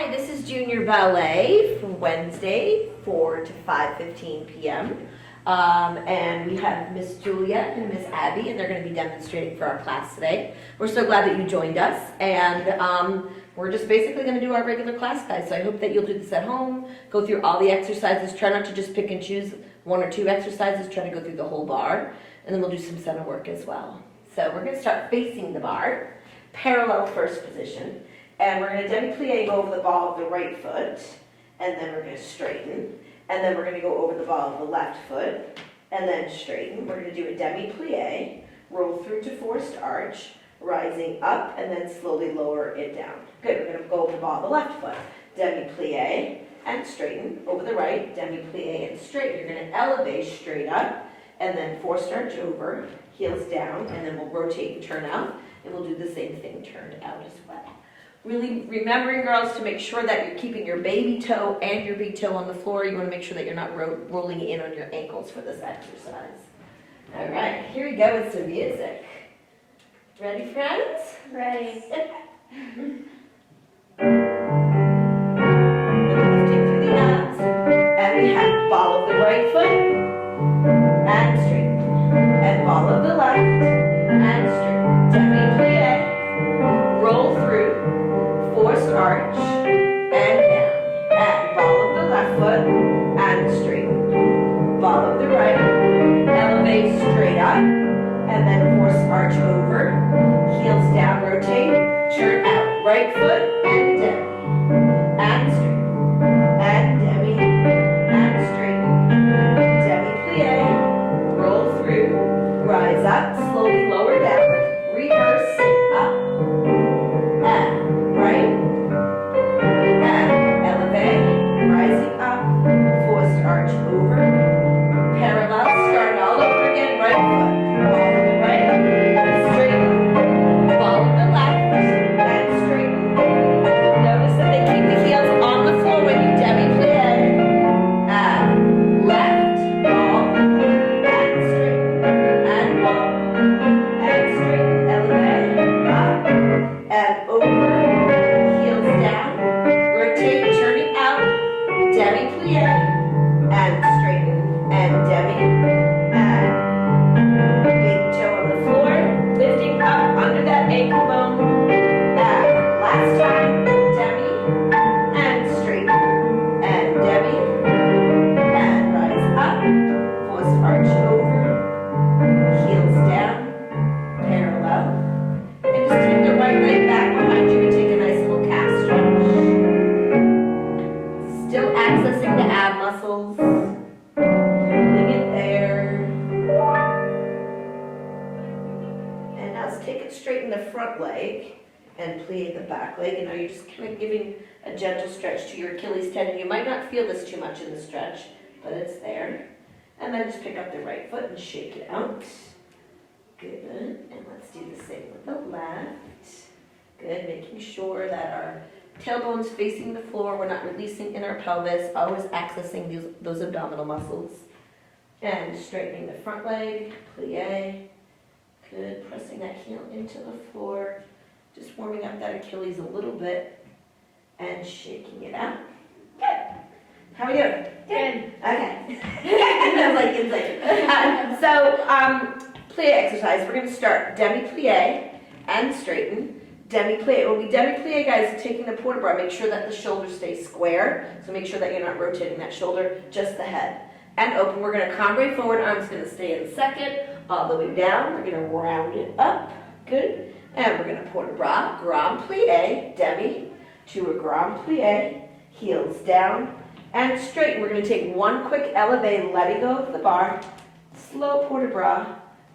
Hi, this is Junior Ballet for Wednesday, 4 to 5:15 p.m. And we have Miss Julia and Miss Abby, and they're going to be demonstrating for our class today. We're so glad that you joined us, and we're just basically going to do our regular class, guys. So I hope that you'll do this at home, go through all the exercises. Try not to just pick and choose one or two exercises. Try to go through the whole bar, and then we'll do some center work as well. So we're going to start facing the bar, parallel first position. And we're going to demi-plie and go over the ball of the right foot, and then we're going to straighten, and then we're going to go over the ball of the left foot, and then straighten. We're going to do a demi-plie, roll through to forced arch, rising up, and then slowly lower it down. Good, we're going to go over the ball of the left foot, demi-plie and straighten, over the right, demi-plie and straighten. You're going to elevate straight up, and then forced arch over, heels down, and then we'll rotate and turn out, and we'll do the same thing turned out as well. Really remembering, girls, to make sure that you're keeping your baby toe and your big toe on the floor. You want to make sure that you're not rolling in on your ankles for this exercise. All right, here we go with some music. Ready, friends? Ready. Lifting through the abs. And we have ball of the right foot and straight. And ball of the left and straight. Demi-plie. Roll through. Forced arch, and down, and ball of the left foot, and straighten. Ball of the right, elevate straight up, and then forced arch over, heels down, rotate, turn out, right foot, and demi, and straighten, and demi, and straighten, demi-plie, roll through, rise up, slowly lower down, reverse, up, and right, and elevate, rising up, forced arch over, parallel, start all over again, right foot, ball of the right, straighten, ball of the left, and straighten. Notice that they keep the heels on the floor when you demi-plie, and left, ball, and straighten, and ball, and straighten, elevate, up, and over. Demi-plie and straighten and demi and big toe on the floor, lifting up under that ankle bone. And last time, demi and straighten and demi and rise up, forced arch over, heels down, parallel, and just take the right leg back behind you and take a nice little calf stretch. Still accessing the ab muscles, holding it there. And now let's take it straight in the front leg and plie the back leg. And now you're just kind of giving a gentle stretch to your Achilles tendon. You might not feel this too much in the stretch, but it's there. And then just pick up the right foot and shake it out. Good. And let's do the same with the left. Good, making sure that our tailbone's facing the floor, we're not releasing in our pelvis, always accessing those abdominal muscles. And straightening the front leg, plie. Good, pressing that heel into the floor. Just warming up that Achilles a little bit and shaking it out. Good. How are we doing? Good. Okay. That was like insane. Plie exercise. We're going to start demi-plie and straighten. Demi-plie. It will be demi-plie, guys, taking the port bras. Make sure that the shoulders stay square. So make sure that you're not rotating that shoulder, just the head. And open. We're going to cambre forward. Arms going to stay in second. All the way down. We're going to round it up. Good. And we're going to port bras. Grand plie. Demi to a grand plie. Heels down. And straighten. We're going to take one quick elevate, letting go of the bar. Slow port bras.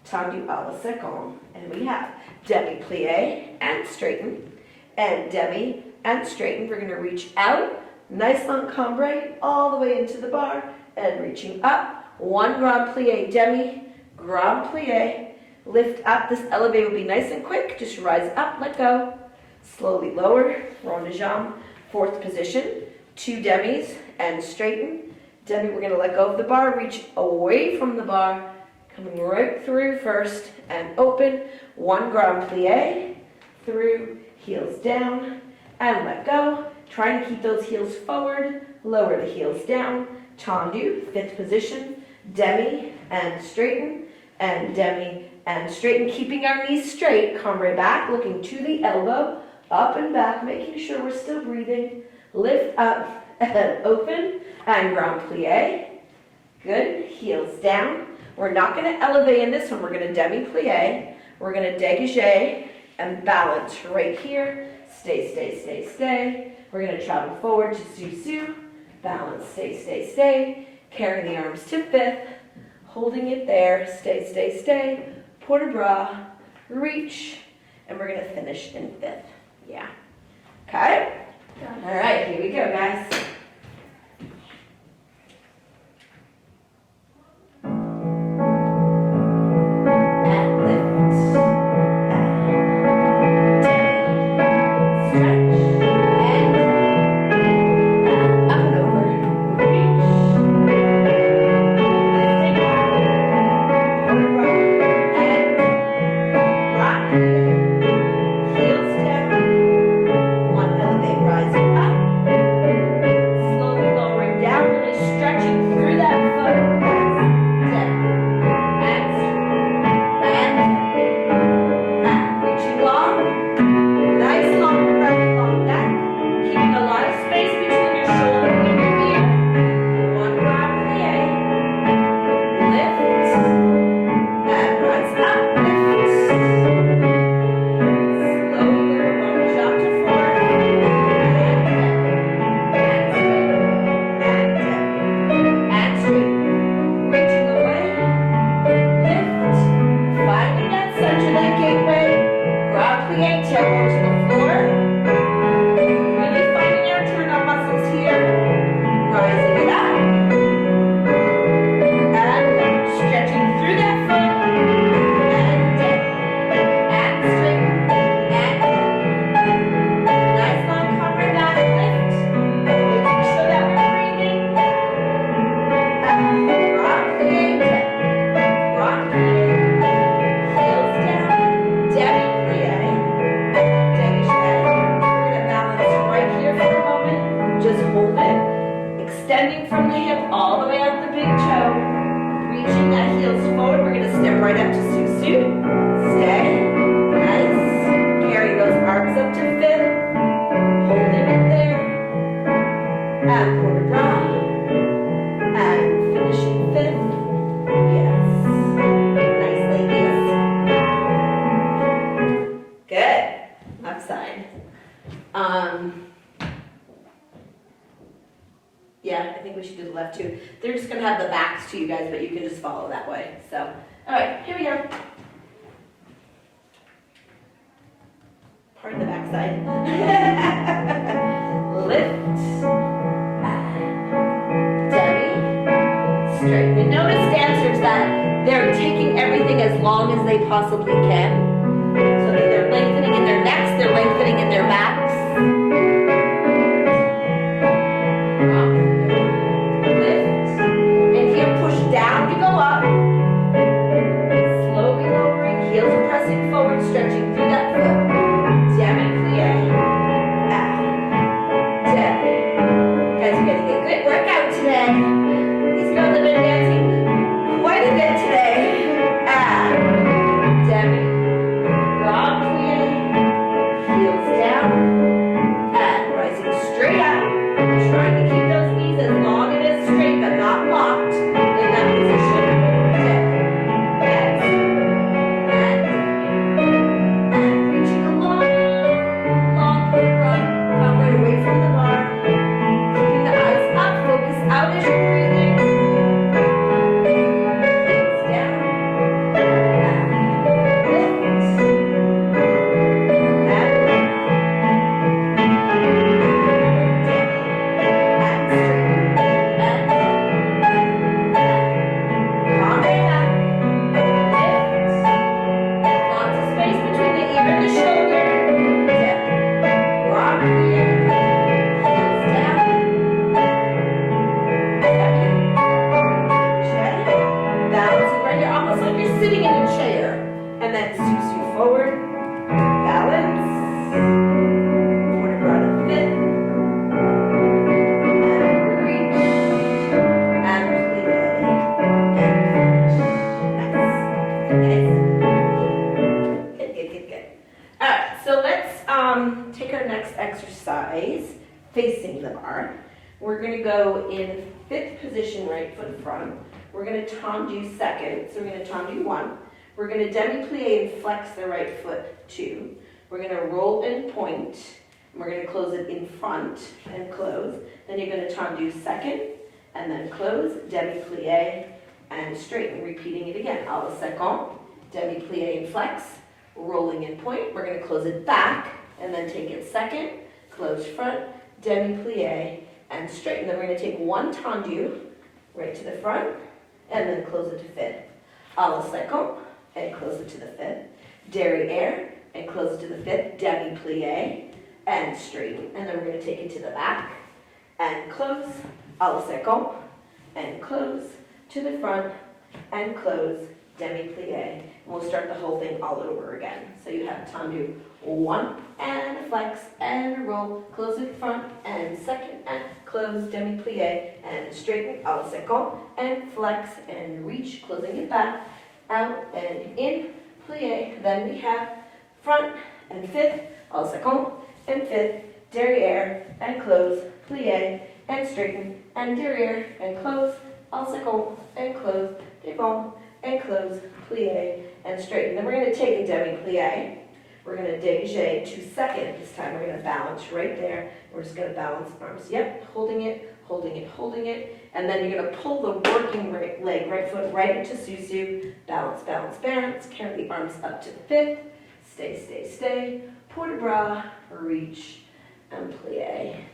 Tendu à la seconde. And we have demi-plie and straighten, and demi and straighten. We're going to reach out, nice long cambre, all the way into the bar, and reaching up. One grand plie, demi, grand plie, lift up. This elevate will be nice and quick. Just rise up, let go, slowly lower, rond de jambe, fourth position, two demis, and straighten. Demi, we're going to let go of the bar, reach away from the bar, coming right through first and open. One grand plie, through, heels down, and let go. Trying to keep those heels forward, lower the heels down. Tendu, 5th position, demi and straighten, and demi and straighten. Keeping our knees straight, cambrai back, looking to the elbow, up and back, making sure we're still breathing. Lift up and open, and grand plie. Good, heels down. We're not going to elevate in this one, we're going to demi plie. We're going to dégagé and balance right here. Stay, stay, stay, stay. We're going to travel forward to su-su. Balance, stay, stay, stay. Carry the arms to 5th. Holding it there. Stay, stay, stay. Port de bras. Reach. And we're going to finish in 5th. Yeah. Okay? All right, here we go, guys. Extending from the hip all the way out the big toe. Reaching that heels forward. We're going to step right up to su-su. Stay. Nice. Carry those arms up to 5th. Holding it there. And port de bras. And finishing 5th. Yes. Nice, ladies. Good. Left side. Yeah, I think we should do the left too. They're just going to have the backs to you guys, but you can just follow that way. So, all right, here we go. Pardon the back side. Lift. Demi. Straighten. And notice dancers that they're taking everything as long as they possibly can. So that they're lengthening in their necks, they're lengthening in their backs. Down you go up, slowly lowering, heels are pressing forward, stretching through that foot. Demi plie, demi. Guys are getting a good workout today. These girls have been dancing quite a bit today. Demi, grand plie, heels down, and rising straight up, trying to keep those knees as long and as straight but not locked. Out as you breathe. facing the bar. We're going to go in 5th position, right foot front. We're going to tendu second, so we're going to tendu 1. We're going to demi-plie and flex the right foot 2. We're going to roll and point, and we're going to close it in front and close. Then you're going to tendu second, and then close, demi-plie, and straighten, repeating it again. A la second, demi-plie and flex, rolling and point. We're going to close it back, and then take it second, close front, demi-plie, and straighten. Then we're going to take 1 tendu, right to the front, and then close it to 5th. A la second, and close it to the 5th. Derriere, and close it to the 5th, demi-plie, and straighten. And then we're going to take it to the back, and close, a la second, and close, to the front, and close, demi-plie. And we'll start the whole thing all over again. So you have tendu 1, and a flex, and a roll, close it front, and second, and close, demi-plie, and straighten, a la second, and flex, and reach, closing it back, out, and in, plie. Then we have front, and 5th, a la second, and 5th, derriere, and close, plie, and straighten, and derriere, and close, a la second, and close, devant, and close, plie, and straighten. Then we're going to take a demi-plie. We're going to dégagé to second. This time we're going to balance right there. We're just going to balance arms. Yep, holding it, holding it, holding it. And then you're going to pull the working leg, right foot, right into susu. Balance, balance, balance. Carry the arms up to the 5th. Stay, stay, stay. Port de bras, reach, and plie,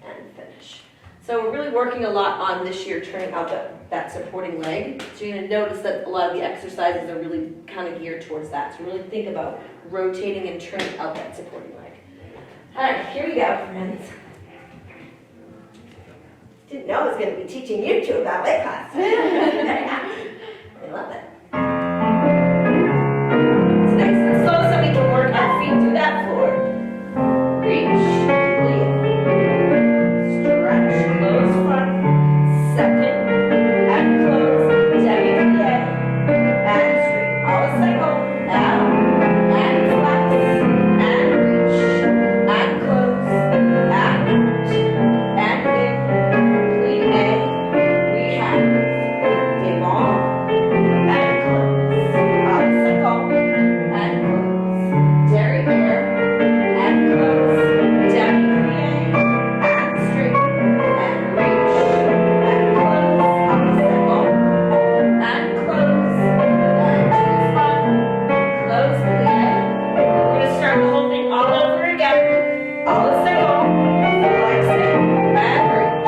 and finish. So we're really working a lot on this year turning out that supporting leg. So you're going to notice that a lot of the exercises are really kind of geared towards that. So really think about rotating and turning out that supporting leg. All right, here we go, friends. Didn't know I was going to be teaching you two about ballet class. I love it. It's nice and slow so we can work our feet through that floor. Reach, plie. Stretch, close front, second, and close, demi-plie, and straight. A la second, out, and flex, and reach, and close, and out, and in, plie, we have devant, and close, a la second, and close, derriere, and close, demi-plie, and straight, and reach, and close, a la second, and close, and to the front, close, plie. We're going to start the whole thing all over again. A la second, flex it, and reach,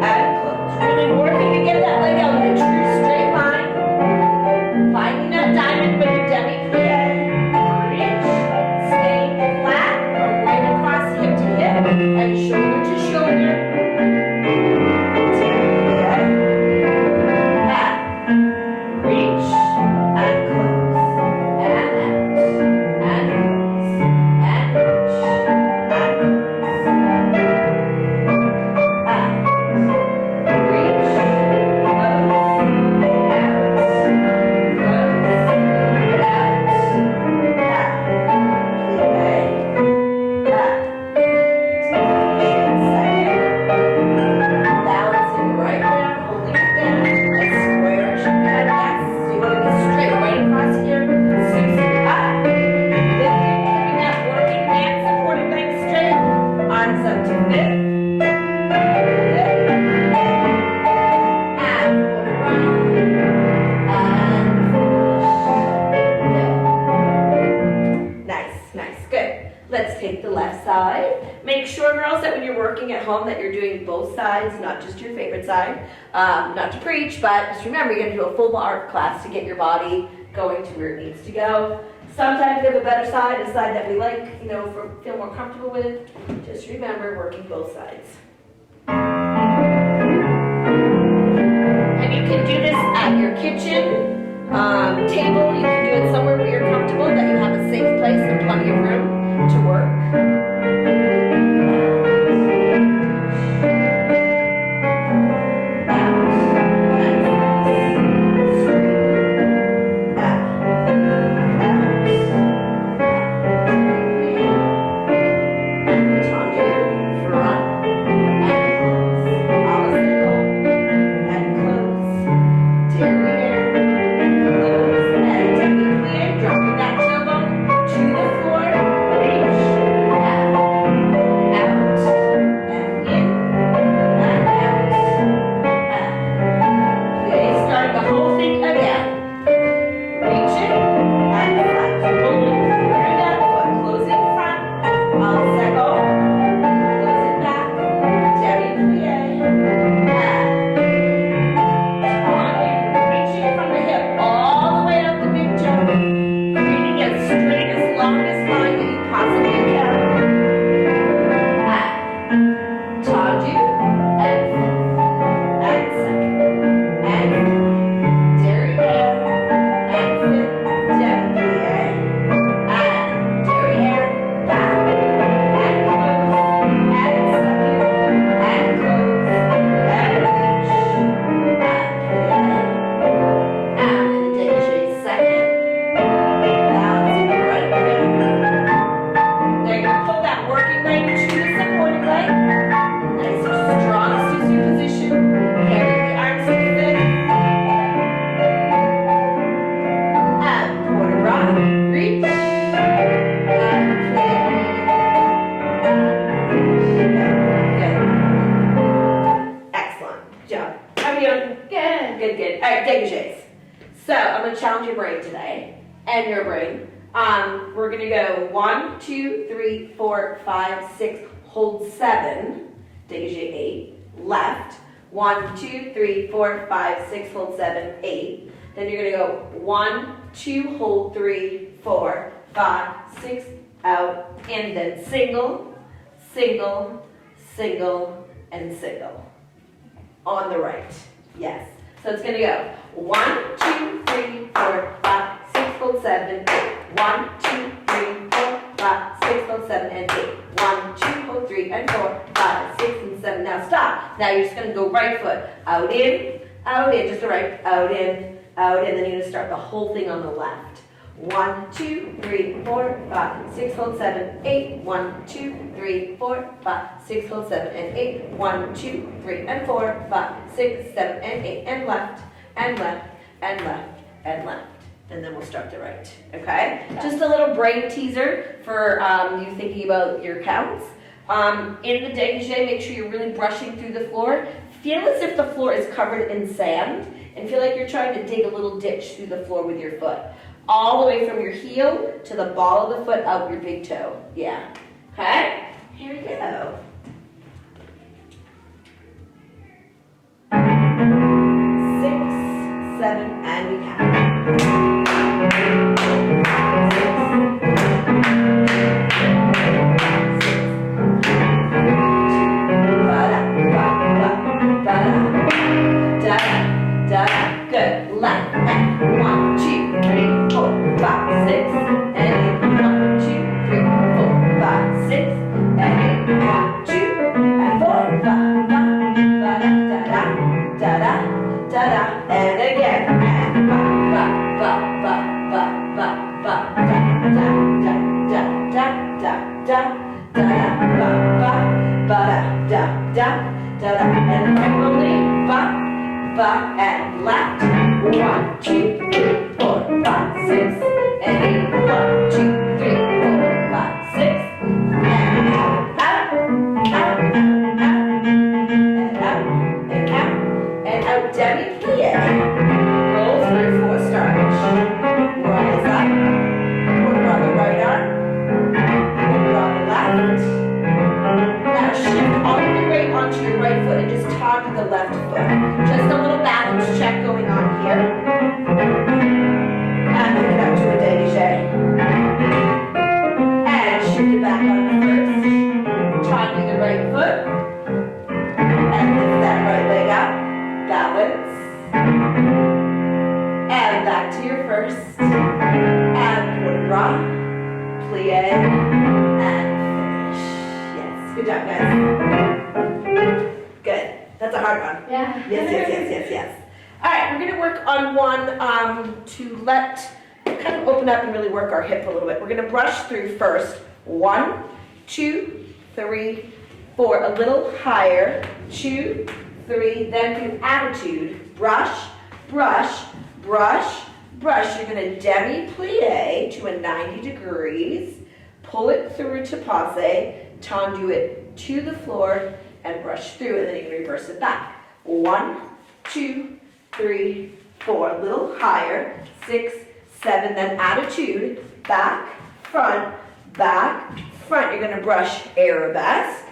and close. Really working to get that leg out in a true straight line. Finding that diamond with your demi-plie. Reach, staying flat, from right across hip to hip, and shoulder to shoulder. Demi-plie. Back, reach, and close, and out, and close, and reach, and close. Out, reach, close, balancing right down, holding it down, a square head, yes, you want to be straight right across here, susu up, lifting, keeping that working and supporting leg straight, arms up to 5th, hold it, and put it around, and finish, good. Nice, nice, good. Let's take the left side. Make sure, girls, that when you're working at home that you're doing both sides, not just your favorite side. Not to preach, but just remember you're going to do a full bar class to get your body going to where it needs to go. Sometimes we have a better side, a side that we like, feel more comfortable with. Just remember working both sides. And you can do this at your kitchen table. You can do it somewhere where you're comfortable, that you have a safe place and plenty of room to work. Front, dégages. So I'm going to challenge your brain today, and your brain. We're going to go 1, 2, 3, 4, 5, 6, hold 7, dégagé 8, left. 1, 2, 3, 4, 5, 6, hold 7, 8. Then you're going to go 1, 2, hold 3, 4, 5, 6, out, and then single, single, single, and single. On the right. Yes. So it's going to go 1, 2, 3, 4, 5, 6, hold 7, 8. 1, 2, 3, 4, 5, 6, hold 7, and 8. 1, 2, hold 3, and 4, 5, 6, and 7. Now stop. Now you're just going to go right foot. Out, in, just the right. Out, in, then you're going to start the whole thing on the left. 1, 2, 3, 4, 5, 6, hold 7, 8. 1, 2, 3, 4, 5, 6, hold 7, and 8. 1, 2, 3, and 4, 5, 6, 7, and 8. And left, and left, and left, and left. And then we'll start the right, okay? Just a little brain teaser for you thinking about your counts. In the dégagé, make sure you're really brushing through the floor. Feel as if the floor is covered in sand, and feel like you're trying to dig a little ditch through the floor with your foot. All the way from your heel to the ball of the foot out your big toe. Yeah, okay? Here we go. 6, 7, and we count. 6, good. Left, and 1, 2, 3, 4, 5, 6, and 8. 1, 2, 3, 4, 5, 6, and 8. 1, 2, and 4, 5, 5. Da da da da da, and again. And ba ba ba ba ba ba ba da da da da da da da da ba ba ba da da da da, and finally ba ba and left. 1, 2, 3, 4, 5, 6, and 8. 1, 2, 3, 4, 5, 6, and out, out, out, and out, and out, demi-plie. Roll through 4 stars. Rise up, quarter on the right arm, quarter on the left. Now shift all the weight onto your right foot and just tog to the left foot. Just a little balance check going on here. And pick it up to a dégagé. And shift it back on the first. Tog to the right foot. And lift that right leg up. Balance. And back to your first. And quarter bras. Plie. And finish. Yes. Good job, guys. Good. That's a hard one. Yeah. Yes. All right, we're going to work on one to kind of open up and really work our hip a little bit. We're going to brush through first. 1, 2, 3, 4. A little higher. 2, 3. Then do attitude. Brush, brush, brush, brush. You're going to demi-plie to a 90 degrees. Pull it through to passe. Tendu it to the floor and brush through, and then you can reverse it back. 1, 2, 3, 4. A little higher. 6, 7. Then attitude. Back, front, front. You're going to brush arabesque.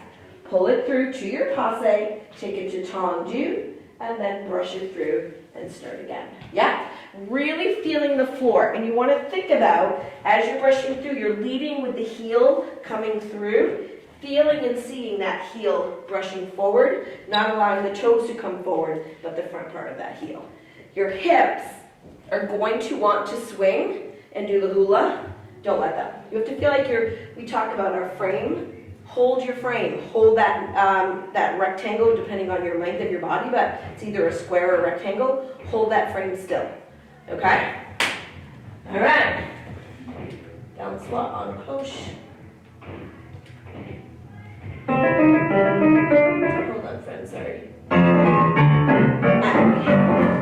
Pull it through to your passe. Take it to tendu, and then brush it through and start again. Yeah? Really feeling the floor. And you want to think about, as you're brushing through, you're leading with the heel coming through. Feeling and seeing that heel brushing forward, not allowing the toes to come forward, but the front part of that heel. Your hips are going to want to swing and do the hula. Don't let them. You have to feel like we talk about our frame. Hold your frame. Hold that rectangle, depending on your length of your body, but it's either a square or a rectangle. Hold that frame still. Okay? All right. Down squat on push. Hold on, friend, sorry. And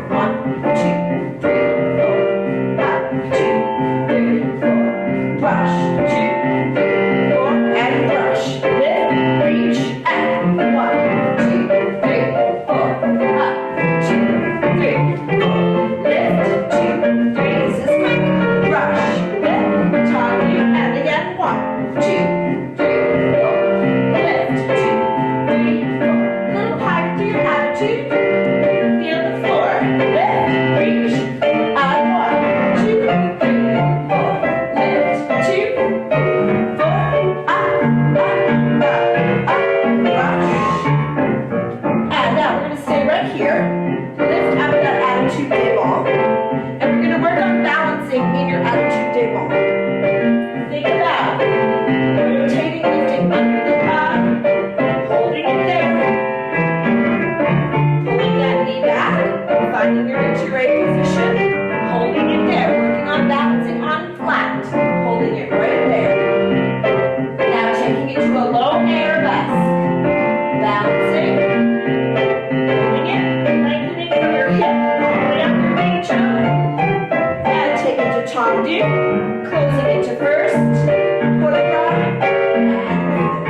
1, 2, 3, 4, 5, 2, 3, 4. Brush, 2, 3, 4, and brush. Lift, reach, and 1, 2, 3, 4. Up, 2, 3, 4. 2. Feel the floor. Lift, reach. And 1, 2, 3, 4. Lift, 2, 3, 4. Rush. And now we're going to stay right here. Lift up that attitude day ball. And we're going to work on balancing in your attitude day ball. Think about rotating, lifting under the thigh, holding it there, pulling that knee back, finding your right position, holding it there, working on balancing on flat, holding it right there. Now taking it to a low arabesque, balancing, holding it, lengthening from your hip all the way up your big toe, and take it to tendu, closing it to first, put it right, and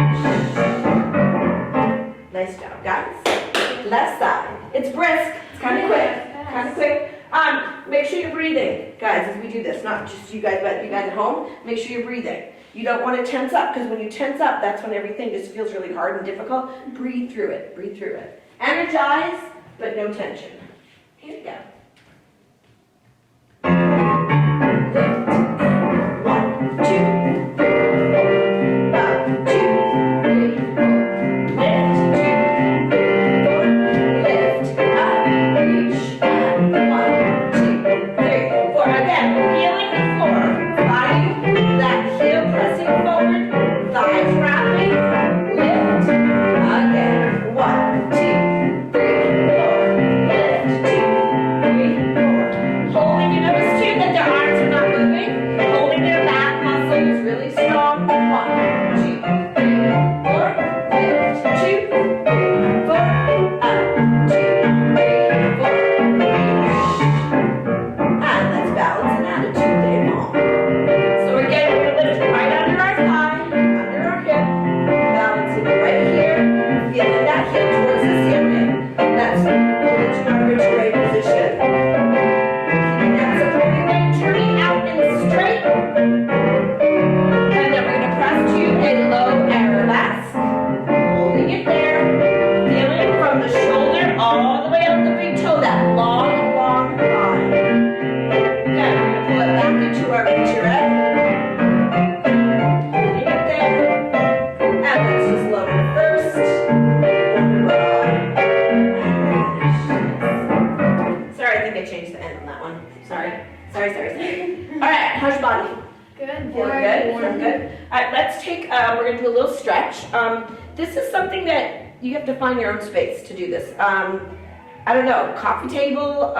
finish. Nice job, guys. Left side. It's brisk. It's kind of quick. Kind of quick. Make sure you're breathing, guys, as we do this. Not just you guys, but you guys at home. Make sure you're breathing. You don't want to tense up, because when you tense up, that's when everything just feels really hard and difficult. Breathe through it. Breathe through it. Energize, but no tension. Here we go. Lift. 1, 2, 3, 4. Up, 2, 3, 4. Lift, 2, 3, 4. Lift, up, reach, and 1, 2, 3, 4. Again, feeling the floor. Finding that heel pressing forward, thighs wrapping. Lift, again. 1, 2, 3, 4. Lift, 2, 3, 4. Holding, you notice too that their arms are not moving. Holding their back muscles really strong. 1, 2, 3, 4. Lift, 2, 3, 4. Up, 2, 3, 4. And let's balance an attitude day long. So again, we're going to lift right under our thigh, under our hip, balancing right here, feeling that hip towards the ceiling. That's pulling to our retrograde position. Keeping that supporting leg turning out and straight. And then we're going to press to a low arabesque, holding it there, feeling from the shoulder all the way up the big toe, that long, long line. Good, we're going to pull it back into our retrograde. Holding it there. And let's just lower it first. Sorry, I think I changed the end on that one. Sorry. All right, how's your body? Good. Feeling good? Feeling good? All right, let's take, we're going to do a little stretch. This is something that you have to find your own space to do this. I don't know, coffee table,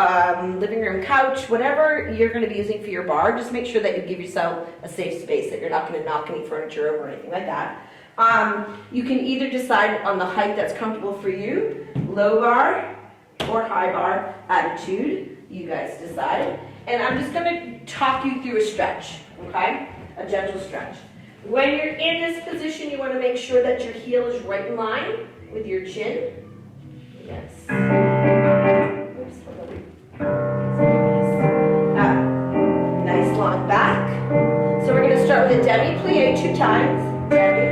living room couch, whatever you're going to be using for your bar, just make sure that you give yourself a safe space, that you're not going to knock any furniture over or anything like that. You can either decide on the height that's comfortable for you, low bar or high bar attitude, you guys decide. And I'm just going to talk you through a stretch, okay? A gentle stretch. When you're in this position, you want to make sure that your heel is right in line with your chin. Yes. Oops, hold on. Nice long back. So we're going to start with a demi-plie 2 times. Demi,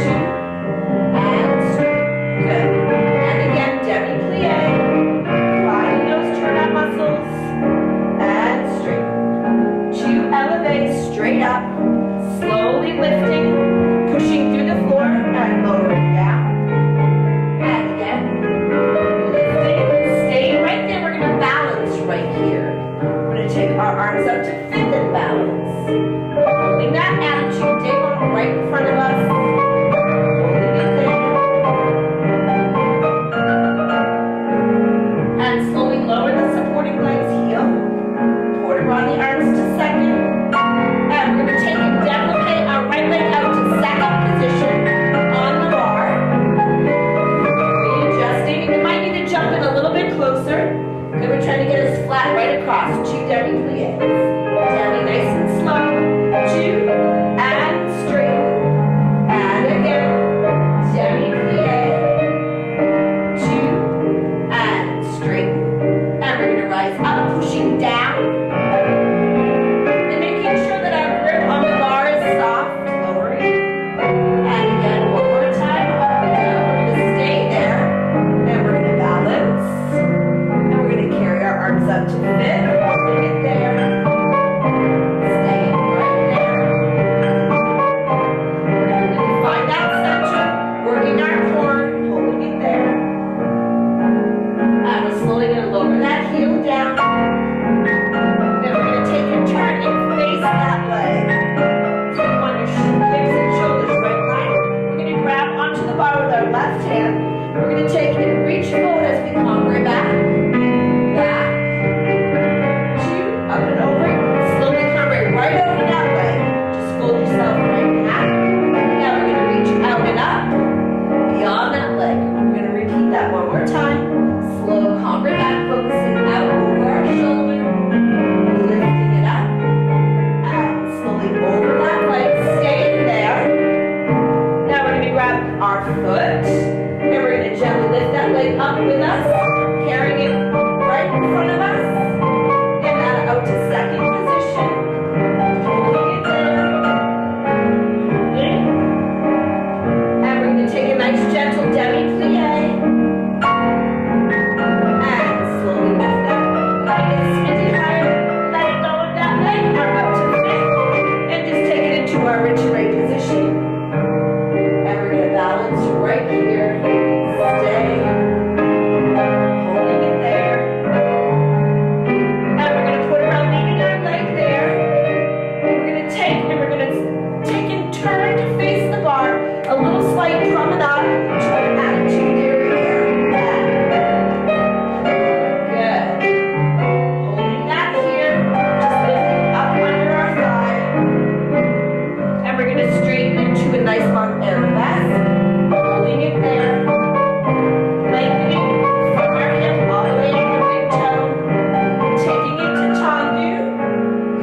2, and good. And again, demi-plie. Finding those turn-out muscles. And straight. 2, elevate, straight up. Slowly lifting, pushing through the floor and lowering down. And again, lifting, staying right there. We're going to balance right here. We're going to take our arms up to fifth and balance. Holding that attitude, day one right in front of us. Holding it there. And slowly lower the supporting legs, heel. Quarter on the arms to second. And we're going to take and deprecate our right leg out to second position on the bar. Readjusting. You might need to jump in a little bit closer. And we're trying to get us flat right across. 2 demi-plies. Demi nice and slow. 2 and straight. And again. Demi-plie. 2 and straight. And we're going to rise up, pushing down. And again, one more time, up we go. We're going to stay there, and we're going to here. We're going to take and reach forward as we come right back. Back. 2, up and over. Slowly come right over that way. Just fold yourself right in half. Now we're going to reach out and up. Beyond that leg. We're going to repeat that one more time. Slow, come right back, focusing out over our shoulder. Lifting it up. And slowly over that leg. Stay in there. Now we're going to grab our foot. And we're going to gently lift that leg up with us. Carrying it right in front of us. And now out to second position. Holding it there. And we're going to take a nice gentle demi-plie. And slowly lift that leg a smidgen higher. Let it go with that leg. Arm up to fifth. And just take it into our returee position. And we're going to balance right here. Stay. Holding it there. And we're going to put around leaning our leg there. And we're going to take and and turn to face the bar. A little slight promenade to an attitude area. Good. Holding that here. Just lifting up under our thigh. And we're going to straighten into a nice long arabesque. Holding it there. Lengthening from our hip all the way to the big toe. Taking it to tendu.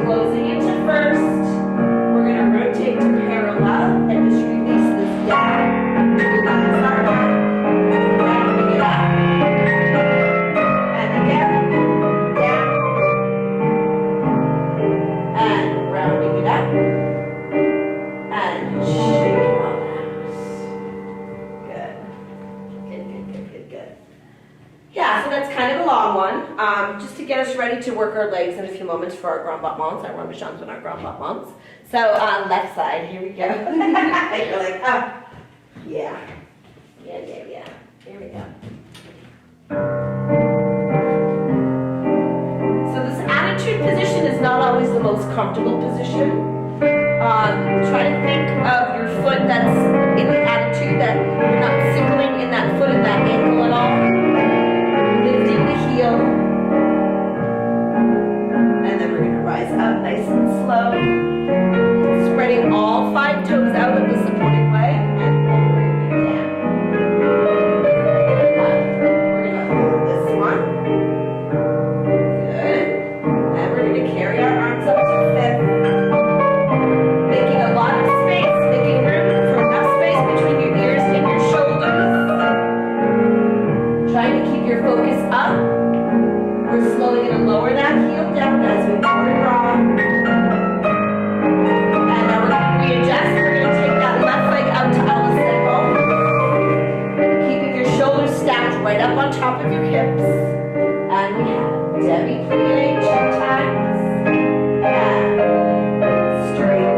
Closing it to first. We're going to rotate to parallel and just release this down. Relax our back. Rounding it up. And again. Down. And rounding it up. And shaking all out. Good. Good. Yeah, so that's kind of a long one. Just to get us ready to work our legs in a few moments for our grand battements, our ramachans and our grand battements. So left side, here we go. You're like, oh, yeah. Here we go. So this attitude position is not always the most comfortable position. Try to think of your foot that's in the attitude, that you're not sickling in that foot at that ankle at all. Lifting the heel. And then we're going to rise up nice and slow. Spreading all 5 toes out of the supporting leg and lowering it down. We're going to hold this one. Good. And we're going to carry our arms up to fifth. Making a lot of space, making room for enough space between your ears and your shoulders. Trying to keep your focus up. We're slowly going to lower that heel down as we put it on. And now we're going to readjust. We're going to take that left leg out to ala seco. Keeping your shoulders stacked right up on top of your hips. And we have demi-plie 2 times. And straight.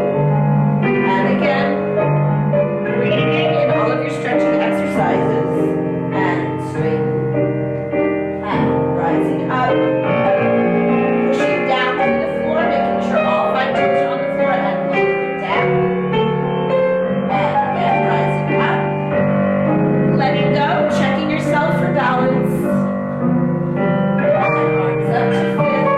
And again, breathing in all of your stretching exercises. And straight. And rising up. Pushing down to the floor, making sure all 5 toes are on the floor and lowering down. And again, rising up. Letting go, checking yourself for balance. And arms up to fifth.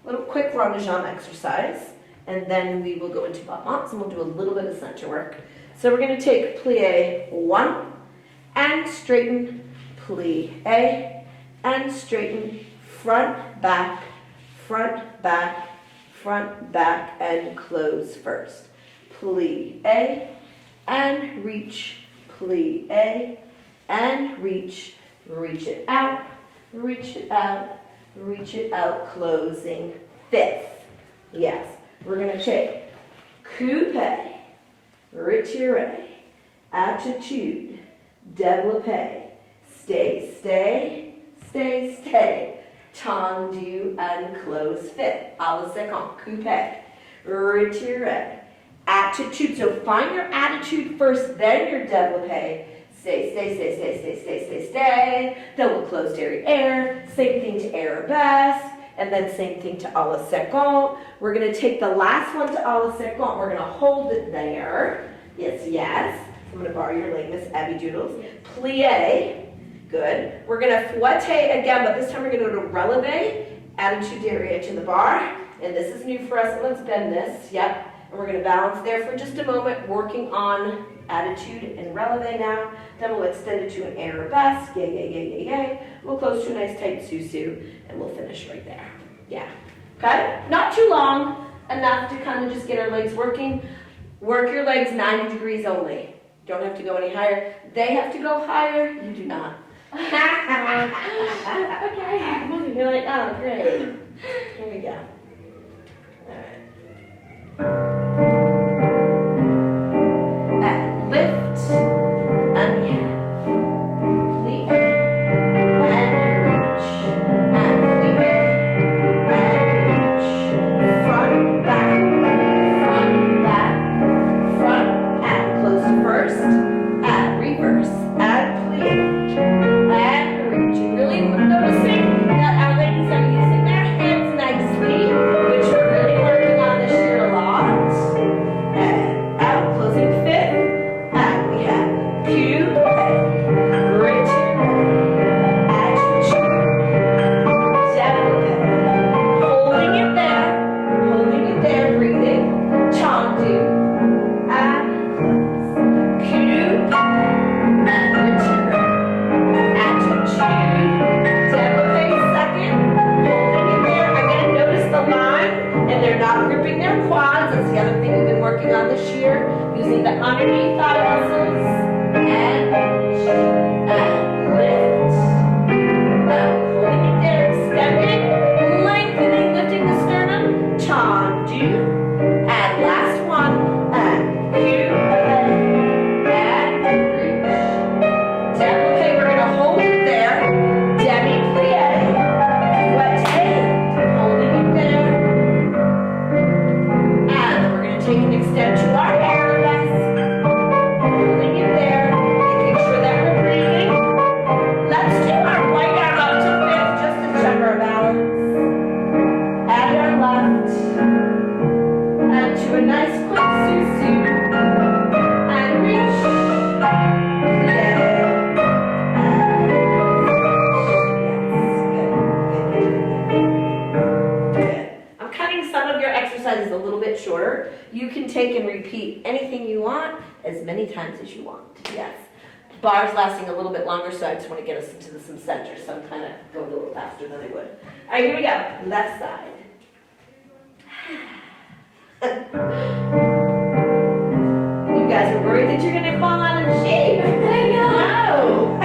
little quick rond de jambe exercise, and then we will go into battements and we'll do a little bit of center work. So we're going to take plie 1 and straighten, plie and straighten, front, back, front, back, front, back, and close first. Plie and reach, plie and reach it out, reach it out, reach it out, closing 5th. Yes, we're going to take coupe, retire, attitude, développé, stay, stay, stay, stay, tendu, and close 5th. A la seconde, coupe, retire, attitude. So find your attitude first, then your développé. Stay, stay, stay, stay, stay, stay, stay, stay. Then we'll close derrière. Same thing to arabesque. And then same thing to a la seconde. We're going to take the last one to a la seconde. We're going to hold it there. Yes, yes. I'm going to borrow your leg, Miss Abby Doodles. Plie. Good. We're going to fouetter again, but this time we're going to go to relevé. Attitude derrière to the bar. And this is new for us. Let's bend this. Yep. And we're going to balance there for just a moment, working on attitude and relevé now. Then we'll extend it to an arabesque. Yay, yay, yay, yay, yay. We'll close to a nice tight susu, and we'll finish right there. Yeah. Okay? Not too long, enough to kind of just get our legs working. Work your legs 90 degrees only. Don't have to go any higher. They have to go higher. You do not. Okay. You're like, oh, great. Here we go. All right. And lift, and plie, and reach, and plie, and reach, front, back, and close to first, and reverse, and plie, and reach. And really noticing that our ladies are using their hands nicely, which we're really working on this year a lot. And out, closing 5th, and we have coupe, retire, attitude, développé, holding it there, breathing, tendu, and close, coupe, retire, attitude, développé, second, holding it there. Again, notice the line, and they're not gripping their quads. That's the other thing we've been working on this year, using the underneath thigh muscles, and reach, and lift, holding it there, extending, lengthening, lifting the sternum, tendu, and last one, and coupe, and reach, développé. We're going to hold it there, demi-plie, fouetter, holding it there, and we're going to take and extend to our arabesque, holding it there, making sure that we're breathing. Let's do our right arm up to 5th just to check our balance. And our left. And to a nice quick susu. And reach. Plie. And good. Good. I'm cutting some of your exercises a little bit shorter. You can take and repeat anything you want as many times as you want. Yes. Bars lasting a little bit longer, so I just want to get us into some center, so I'm kind of going a little faster than I would. All right, here we go. Left side. You guys are worried that you're going to fall out of shape. I know.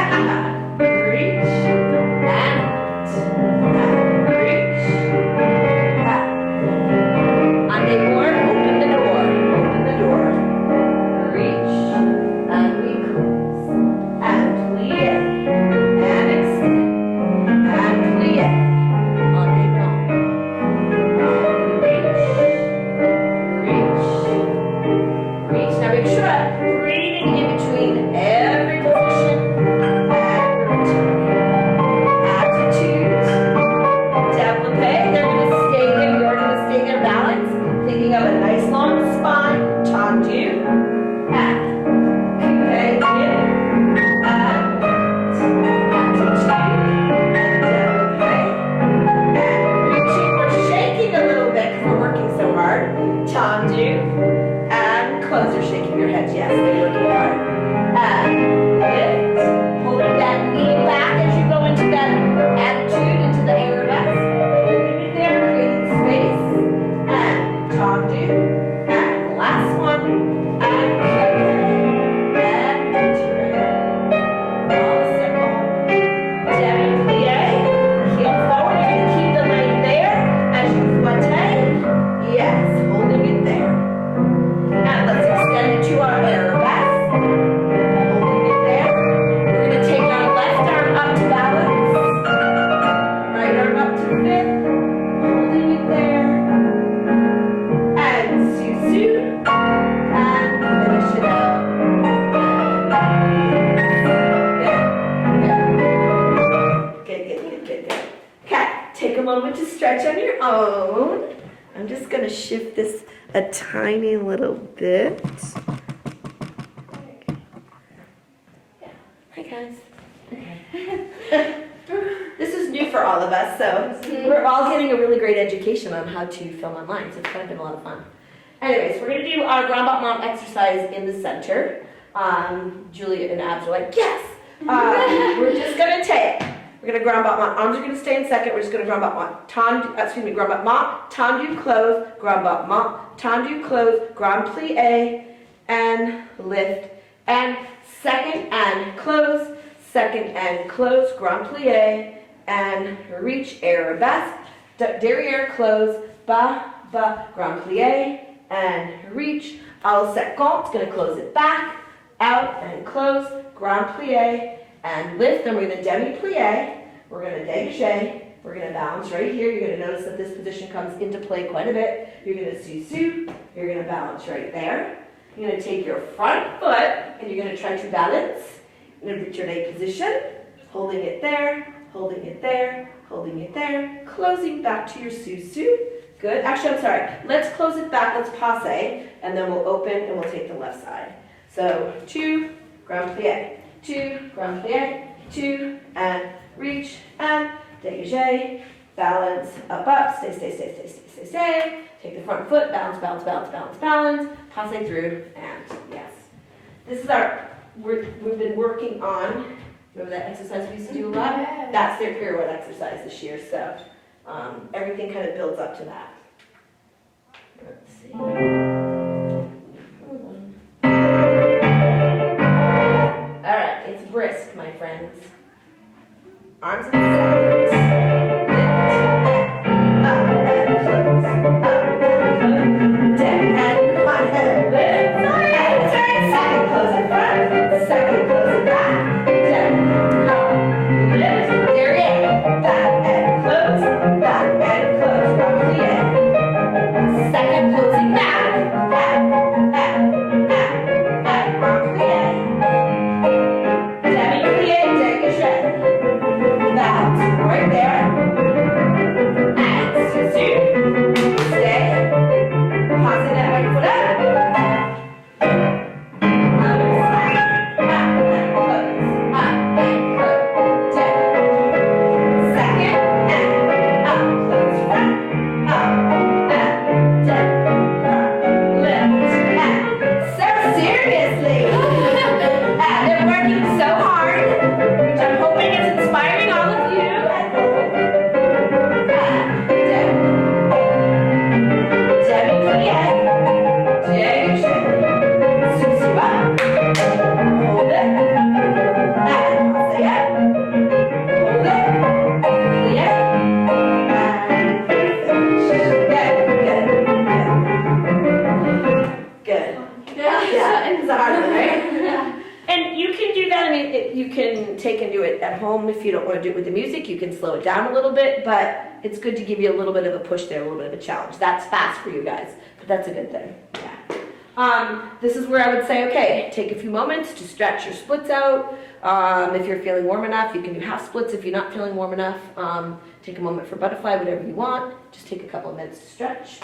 Reach. And reach. Andébour, open the door. Open the door. Reach. And we close. And plie. And extend. And plie. Andébour. Reach. Reach. moment to stretch on your own. I'm just going to shift this a tiny little bit. Hi guys. This is new for all of us, so we're all getting a really great education on how to film online, so it's kind of been a lot of fun. Anyways, we're going to do our Grand Battement exercise in the center. Julia and Abs are like, yes! We're just going to we're going to Grand Battement. Arms are going to stay in second. We're just going to Grand Battement. Grand Battement, tendu, close, Grand Battement, tendu, close, Grand Plie, and lift, and second and close, Grand Plie, and reach, arabesque, derrière, close, bas, Grand Plie, and reach, au second, it's going to close it back, out, and close, Grand Plie, and lift, then we're going to demi-plie, we're going to dégagé, we're going to balance right here. You're going to notice that this position comes into play quite a bit. You're going to sous-sus, you're going to balance right there. You're going to take your front foot, and you're going to try to balance in a returné position, holding it there, holding it there, holding it there, closing back to your sous-sus. Good. Actually, I'm sorry. Let's close it back. Let's passe, and then we'll open, and we'll take the left side. So, 2, Grand Plie. 2, Grand Plie, 2, and reach, and dégagé, balance, up, stay. Take the front foot, balance, passe through, and yes. This is we've been working on, remember that exercise we used to do a lot? That's their pirouette exercise this year, so everything kind of builds up to that. Let's see. Alright, it's brisk, my friends. Arms and sides. Lift. Up and close. Up and close. Down and one and lift. And turn. Second close in front. Second close in back. Down. Up. Lift. Derrière. Back and close. Back and close. Grand plie. Second closing back. Grand plie. Demi-plie, dégagé. Bounce right there. And sous-sus. Stay. Passing that right foot up. Other side. Up and close. Up and close. Down. Second and up. Close front. Up and down. Lift and so seriously. They're working so hard, which I'm hoping is inspiring all of you at home. Down. Demi-plie. Dégagé. Sous-sus up. Hold it. And passe it. Hold it. Plie. And finish. Good. Yeah, it's a hard one, right? And you can do that, I mean, you can take and do it at home if you don't want to do it with the music. You can slow it down a little bit, but it's good to give you a little bit of a push there, a little bit of a challenge. That's fast for you guys, but that's a good thing. Yeah. This is where I would say, okay, take a few moments to stretch your splits out. If you're feeling warm enough, you can do half splits. If you're not feeling warm enough, take a moment for butterfly, whatever you want. Just take a couple of minutes to stretch.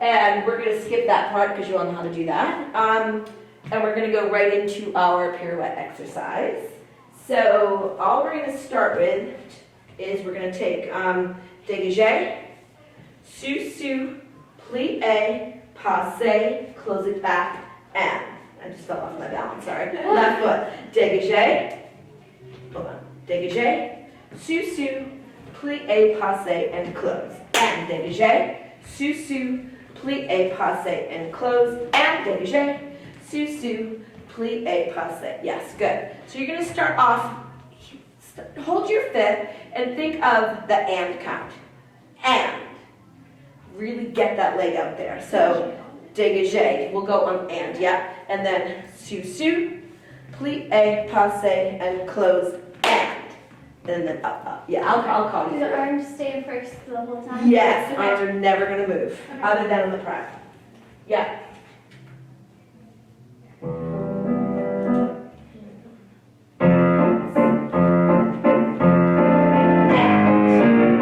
And we're going to skip that part because you all know how to do that. And we're going to go right into our pirouette exercise. So all we're going to start with is we're going to take dégagé, sous-sus, plie, passe, close it back, and I just fell off my balance, sorry. Left foot, dégagé, hold on, dégagé, sous-sus, plie, passe, and close, and dégagé, sous-sus, plie, passe, and close, and dégagé, sous-sus, plie, passe. Yes, good. So you're going to start off, hold your fifth, and think of the and count. And. Really get that leg out there. So, dégagé, we'll go on and, yeah. And then sous-sus, plie, passe, and close, and then up. Yeah, I'll call you. Do the arms stay first the whole time? Yes, Okay. arms are never going to move, Okay. other than on the prep. Yeah.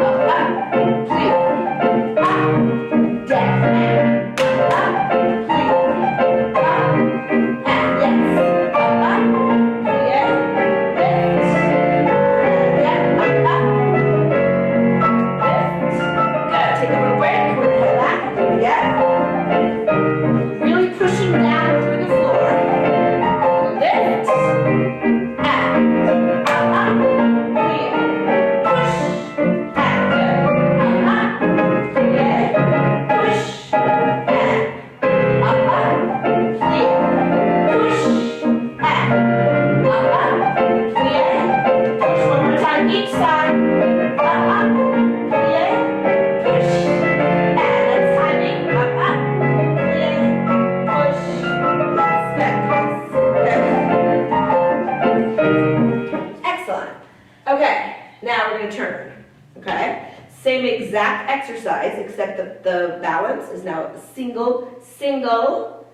Up, plie, Excellent. Okay, now we're gonna turn, okay? Same exact exercise, except the balance is now a single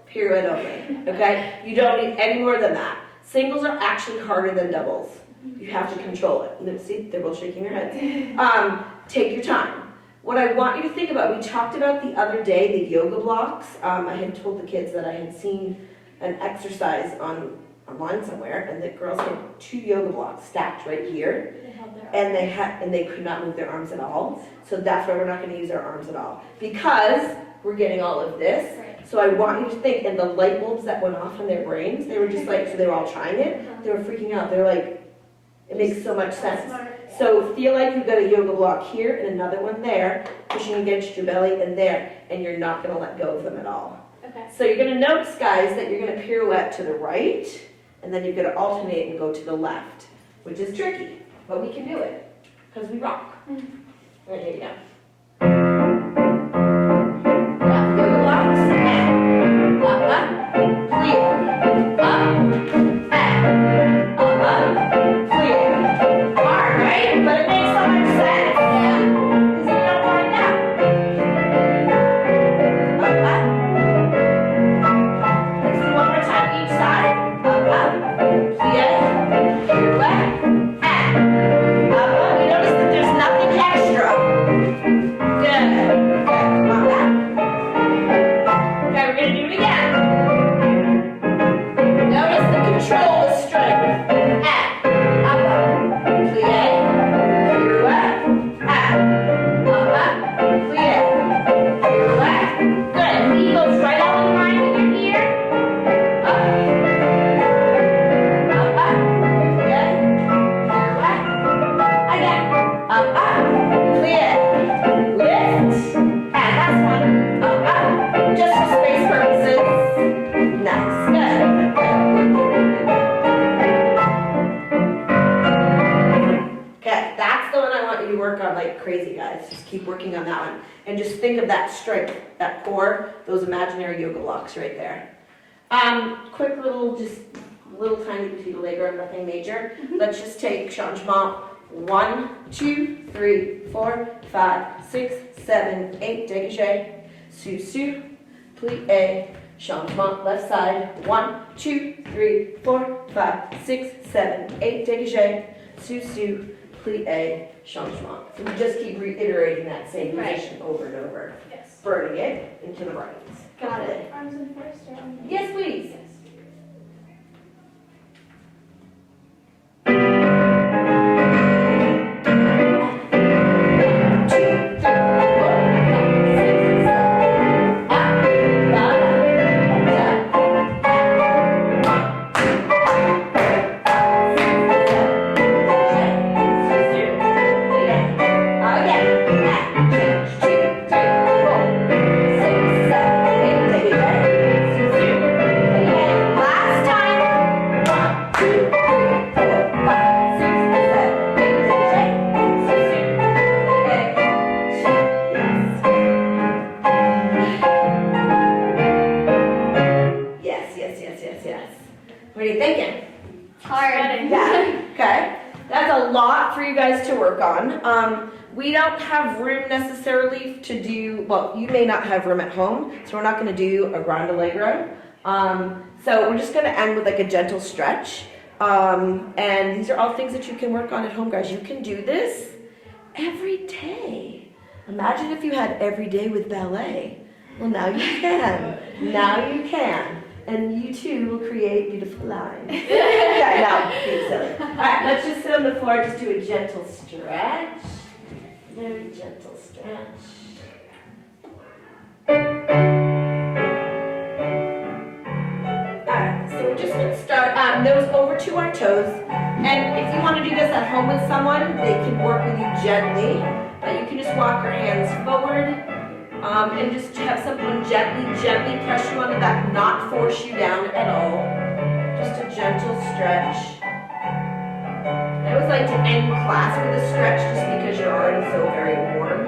pirouette only, okay? You don't need any more than that. Singles are actually harder than doubles. You have to control it. See, they're both shaking their heads. Take your time. What I want you to think about, we talked about the other day, the yoga blocks. I had told the kids that I had seen an exercise online somewhere, and the girls had 2 yoga blocks stacked right here, and they could not move their arms at all. So that's why we're not going to use our arms at all, because we're getting all of this. So I want you to think, and the light bulbs that went off in their brains, they were just like, so they were all trying it. They were freaking out. They're like, it makes so much sense. So feel like you've got a yoga block here and another one there, pushing against your belly and there, and you're not going to let go of them at all. Okay. So you're going to notice, guys, that you're going to pirouette to the right, and then you're going to alternate and go to the left, which is tricky, but we can do it because we rock. All right, here we go. Grab the yoga blocks, and up, clear, up, clear. Hard, right? But it makes so much sense, yeah, because you don't wind up. Up. Let's do one more time each side. Up, clear, pirouette, up. You notice that there's nothing extra. Good. Come on back. Okay, we're going to do it again. Notice the control, the strength. Up, plie, pirouette, up, plie, pirouette. Good. Knee goes right out in line with your ear. Up, plie, pirouette. Again. Up, plie, lift, and last one. Up, just for space purposes. Nice. Good. Okay, that's the one I want you to work on like crazy, guys. Just keep working on that one. And just think of that strength, that core, those imaginary yoga blocks right there. Quick little, just little tiny petit allegro, nothing major. Let's just take changement. 1, 2, 3, 4, 5, 6, 7, 8, dégagé. Sous, plie, changement, left side. 1, 2, 3, 4, 5, 6, 7, 8, dégagé. Sous, plie, changement. So we just keep reiterating that same position over and over. Yes. Burning it into the right. Got it. Arms in first or on the Yes, please. Yes. What are you thinking? Hard. Yeah. Okay. That's a lot for you guys to work on. We don't have room necessarily to do, well, you may not have room at home, so we're not going to do a grand allegro. So we're just going to end with like a gentle stretch. And these are all things that you can work on at home, guys. You can do this every day. Imagine if you had every day with ballet. Well, now you can. Now you can. And you too will create beautiful lines. Okay, no, being silly. All right, let's just sit on the floor, just do a gentle stretch. Very gentle stretch. Alright, so we're just going to start nose over to our toes. And if you want to do this at home with someone, they can work with you gently. But you can just walk your hands forward. And just have someone gently press you on the back, not force you down at all. Just a gentle stretch. I always like to end class with a stretch just because you're already so very warm.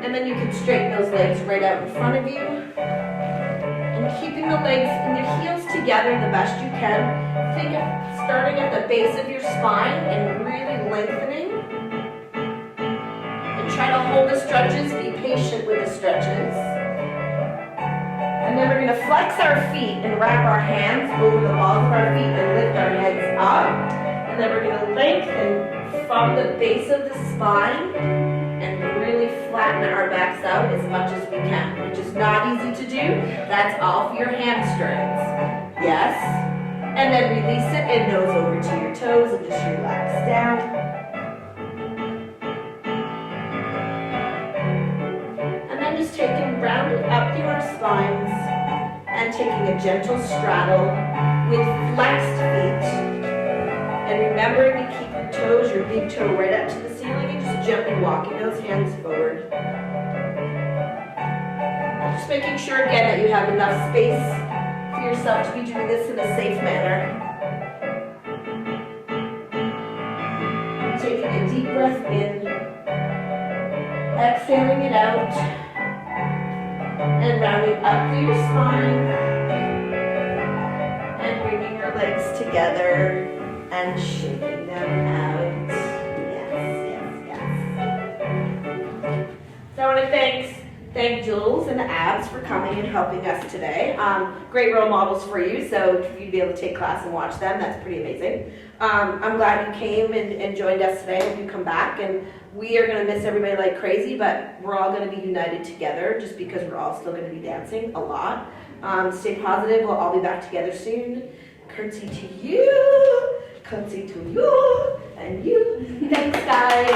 And then you can straighten those legs right out in front of you. And keeping the legs and the heels together the best you can. Think of starting at the base of your spine and really lengthening. And try to hold the stretches, be patient with the stretches. And then we're gonna flex our feet and wrap our hands over the balls of our feet and lift our heads up. And then we're gonna lengthen from the base of the spine and really flatten our backs out as much as we can, which is not easy to do. That's all for your hamstrings. Yes? And then release it and nose over to your toes and just relax down. And then just taking rounding up through our spines and taking a gentle straddle with flexed feet. And remembering to keep your toes, your big toe right up to the ceiling and just gently walking those hands forward. Just making sure again that you have enough space for yourself to be doing this in a safe manner. Taking a deep breath in, exhaling it out, and rounding up through your spine, and bringing your legs together and shaking them out. Yes. So I want to thank Jules and Abs for coming and helping us today. Great role models for you, so for you to be able to take class and watch them, that's pretty amazing. I'm glad you came and joined us today. I hope you come back, and we are going to miss everybody like crazy, but we're all going to be united together just because we're all still going to be dancing a lot. Stay positive. We'll all be back together soon. Curtsy to you, and you. Thanks, guys.